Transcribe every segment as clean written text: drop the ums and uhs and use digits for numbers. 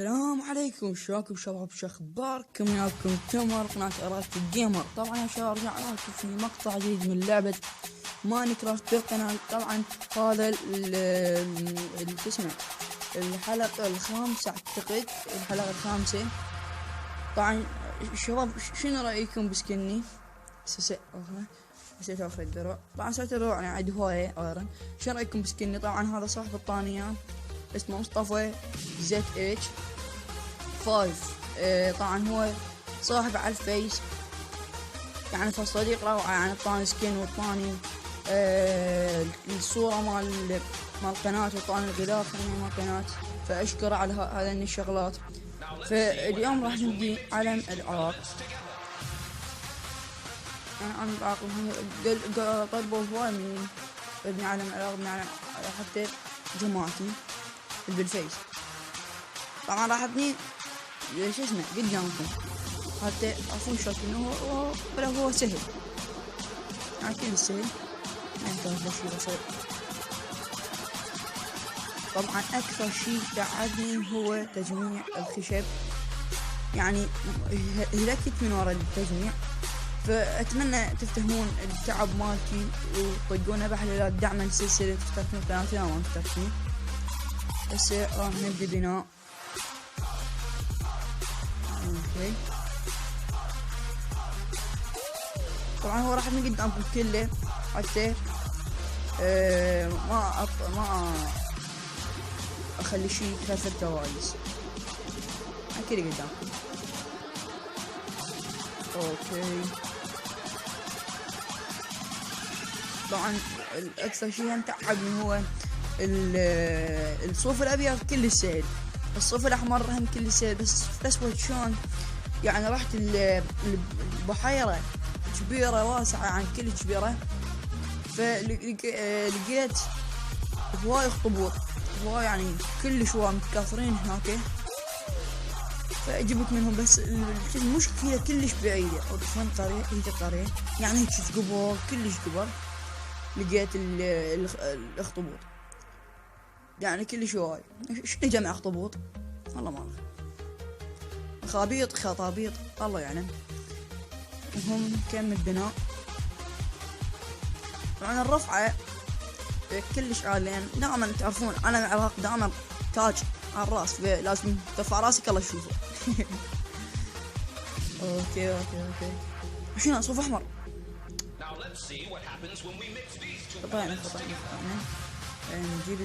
السلام عليكم، شلونكم شباب؟ شو اخباركم؟ وياكم تمر قناة إرادة الجيمر. طبعا يا شباب رجعنا لكم في مقطع جديد من لعبة ماينكرافت بالقناة. طبعا هذا شو اسمه الحلقة الخامسة اعتقد، الحلقة الخامسة. طبعا شباب شنو رأيكم بسكني؟ نسيت اخذ الدروع. طبعا سويت الدروع انا عندي هواية ايرن. شنو رأيكم بسكني؟ طبعا هذا صاحب الطانية اسمه مصطفى زد اتش 5. طبعا هو صاحب على الفيس، يعني فصديق روعة. يعني طاني سكين وطاني الصورة مال القناة وطاني الغلاف مال القناة، فاشكره على هذين الشغلات. فاليوم راح نبدي علم العراق. عن العراق طلبوا هواي مني ابني علم العراق، ابني علم حتى جماعتي بالفيس. طبعا راح ابني شو اسمه قدامكم حتى تعرفون شكله. هو سهل، يعني كل سهل، ما يحتاج شيء بسيط. طبعا اكثر شيء تعبني هو تجميع الخشب، يعني هلكت من وراء التجميع. فاتمنى تفتهمون التعب مالتي وتطقون بحلالات دعما لسلسلة تشتركون قناتي او ما تشتركون. هسه راح نبدي بناء. اوكي طبعا هو راح من قدامكم كله حتى ما اخلي شيء خلف الكواليس. كده قدامكم. اوكي طبعا الاكثر شيء متعبني هو الصوف الابيض كل سهل، الصوف الاحمر هم كل سهل، بس الاسود شلون يعني رحت البحيرة كبيرة واسعة، يعني كل كبيرة. فلقيت هواي اخطبوط، هواي يعني كل شوية متكاثرين هناك، فجبت منهم. بس المشكلة كلش بعيدة، وين قرية هيك قرية يعني هيك قبر كلش قبر. لقيت الاخطبوط يعني كلش هواي. شنو جمع اخطبوط؟ والله ما اعرف، خطابيط الله يعلم. المهم نكمل بناء. طبعا الرفعة كلش عاليين. دائما تعرفون انا العراق دائما تاج على الراس، لازم ترفع راسك الله يشوفه. اوكي شنو صوف احمر؟ خطأنا نجيب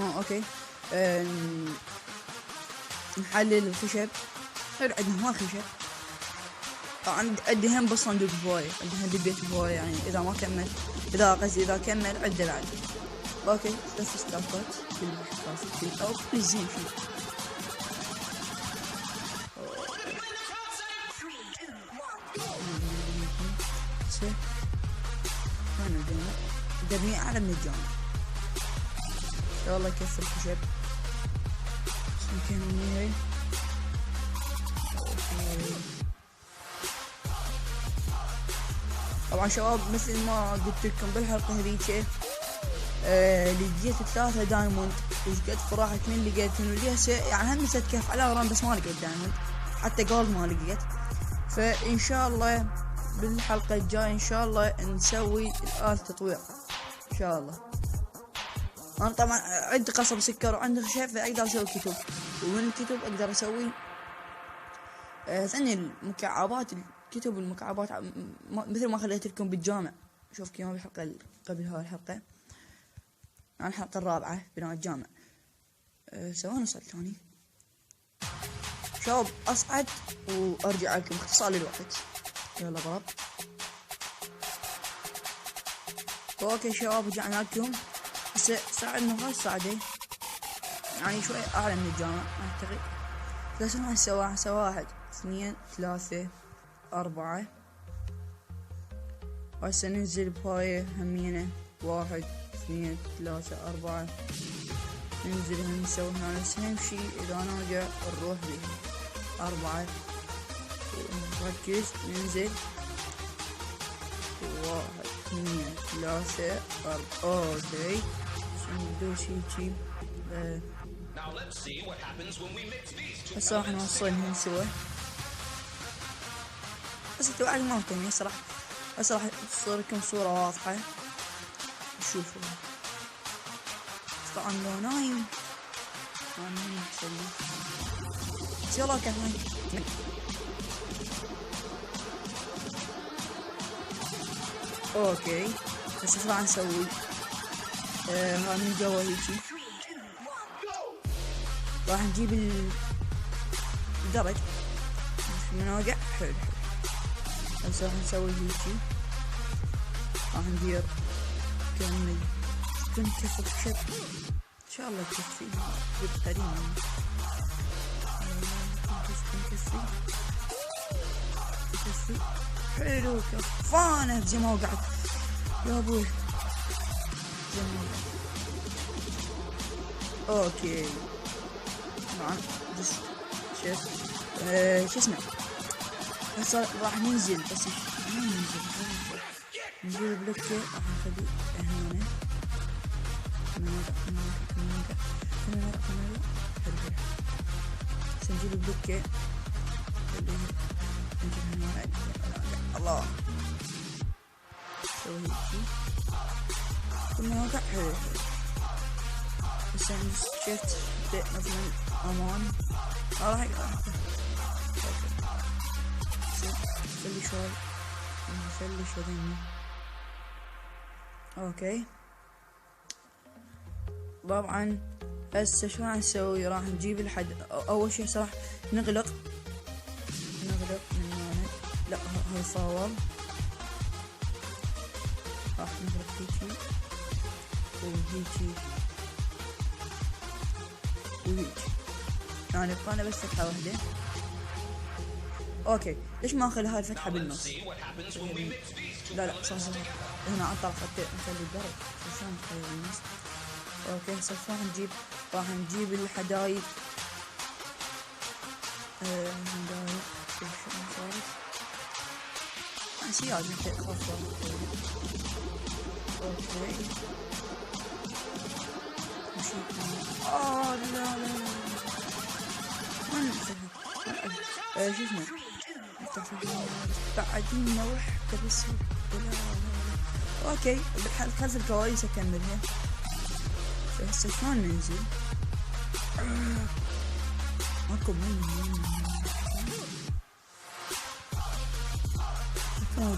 اوكي نحلل الخشب. غير عندنا ما خشب. طبعا عندي هم بالصندوق هواية، عندي هم بالبيت هواية، يعني اذا ما كمل، اذا كمل عده بعد. اوكي 3 ستافات كل او كل زين فيه. وين الجامع؟ الجميع اعلى من الجامع. والله يكفي الخشب. ممكن مني طبعا شباب مثل ما قلت لكم بالحلقة هذيك لقيت 3 دايموند. لقيت فرحت من لقيت هسه يعني هم نسيت كيف على وران، بس ما لقيت دايموند، حتى جولد ما لقيت. فان شاء الله بالحلقة الجاية ان شاء الله نسوي الآلة تطوير ان شاء الله. انا طبعا عندي قصب سكر وعندي خشب، فاقدر اسوي كتب، ومن الكتب اقدر اسوي ثاني المكعبات. الكتب والمكعبات مثل ما خليت لكم بالجامع. شوف كيما بالحلقة قبل هاي الحلقة، عن الحلقة الرابعة بناء الجامع. سوينا صعد ثاني شباب، اصعد وارجع لكم اختصار للوقت. يلا ضرب. اوكي شباب رجعنا لكم. هسه صعدنا هاي الصعدة يعني شوي اعلى من الجامع اعتقد. بس ما هسه 1 2 3 4. وهسه ننزل بهاي همينة 1 2 3 4. ننزل هم نسوي هنا نفس شي. اذا نرجع نروح به 4. نركز ننزل 1 2 3 4. اوكي ندوس هيجي بس راح نوصلهم سوا. بس انتوا بعد ما مهتمين يسرح، بس راح تصير لكم صورة واضحة. شوفوا طبعا لو نايم ما تسوي. بس يلا كمان اوكي. بس ايش راح نسوي؟ هذا من جوا هيجي راح نجيب الدرج من واقع. حلو. بس راح نسوي هيجي، راح ندير كمل تنكفي بشكل ان شاء الله تكفي بالقريب. تكفي حلو. كفانه زي ما وقعت يا ابوي، زي ما وقعت. اوكي طبعا شو اسمه. بس راح ننزل، بس ما ننزل نجيب بلوكة. راح نخلي هنا بس نجيب البلوكة. نجيب هنا الله سوي هيك كل مواقع. حلو. بس شفت مثلا امان راح نخلي شوي ذني. اوكي طبعا هسه شو راح نسوي؟ راح نجيب اول شي راح نغلق من هنا. لا هاي صاور. راح نغلق هيجي وهيجي يعني بقانا بس فتحة واحدة. اوكي ليش ما اخلي هاي الفتحة بالنص؟ لا صح هنا على الطرف نخلي الدرج عشان نخلي بالنص. اوكي هسه راح نجيب الحدايد. سياد نحتاج خاصة. اوكي لا ما شو اسمه بعدين نروح بس. اوكي خلص الكواليس اكملها. هسه شلون ننزل؟ ماكو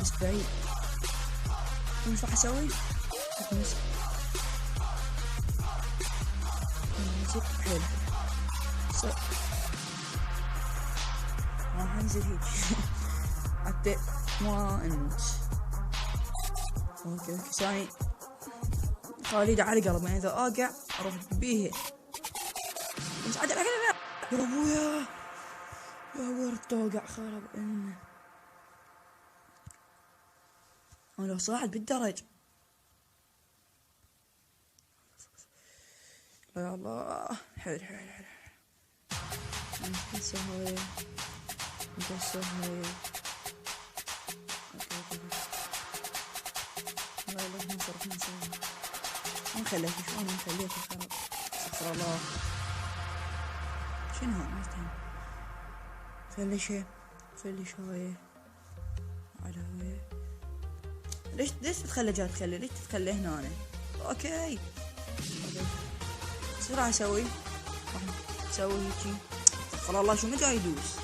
بس بعيد. ايش راح اسوي؟ حلو راح انزل هيك حتى ما نموت. اوكي ثاني خالد على قلب يعني اذا اقع اروح بيه. بس عدل يا ابويا توقع خرب امه. انا لو صاعد بالدرج يا الله. حلو نكسر هاي لا نصرف ما نخليك شلون نخليك خرب. استغفر الله. شنو هذا ما فهمت. خلي شوية على هاي. ليش تتخلى تخلي ليش تتخلى هنا أنا؟ اوكي شو راح اسوي؟ راح اسوي هيجي. استغفر الله شو ما جاي يدوس.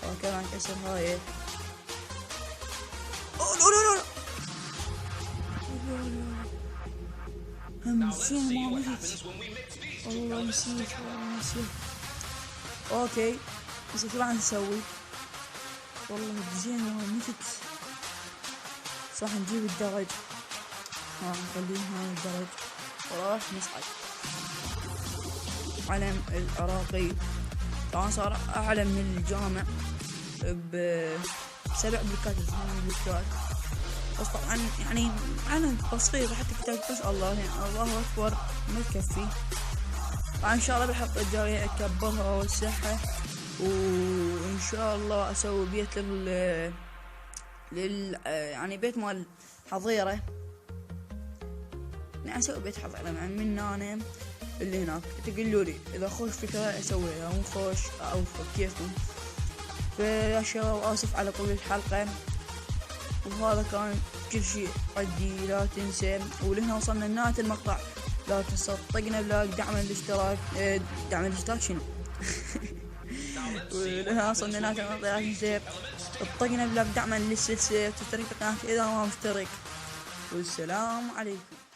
اوكي راح نكسر هاي. لا نسيت ما مشيت. والله نسيت. اوكي بس شو راح نسوي؟ والله زين ما مشيت. راح نجيب الدرج. نخليه هاي الدرج وراح نصعد. علم العراقي طبعا صار اعلى من الجامع ب7 بلوكات 8 بلوكات. بس طبعا يعني علم بسيط حتى كتاب بس الله يعني الله اكبر ما تكفي. طبعا ان شاء الله بالحلقة الجاية اكبرها واوسعها وان شاء الله اسوي بيت يعني بيت مال حظيرة يعني اسوي بيت حضانة مع من انا اللي هناك. تقولوا لي اذا خوش فكرة اسويها، مو خوش اوفق كيفكم. فيا شباب اسف على طول الحلقة، وهذا كان كل شيء عندي. لا تنسى، ولهنا وصلنا لنهاية المقطع، لا تنسى طقنا بلايك، دعم الاشتراك شنو ولهنا وصلنا لنهاية المقطع، لا تنسى طقنا بلايك دعما للسلسلة، وتشترك بالقناة إذا ما مشترك. والسلام عليكم.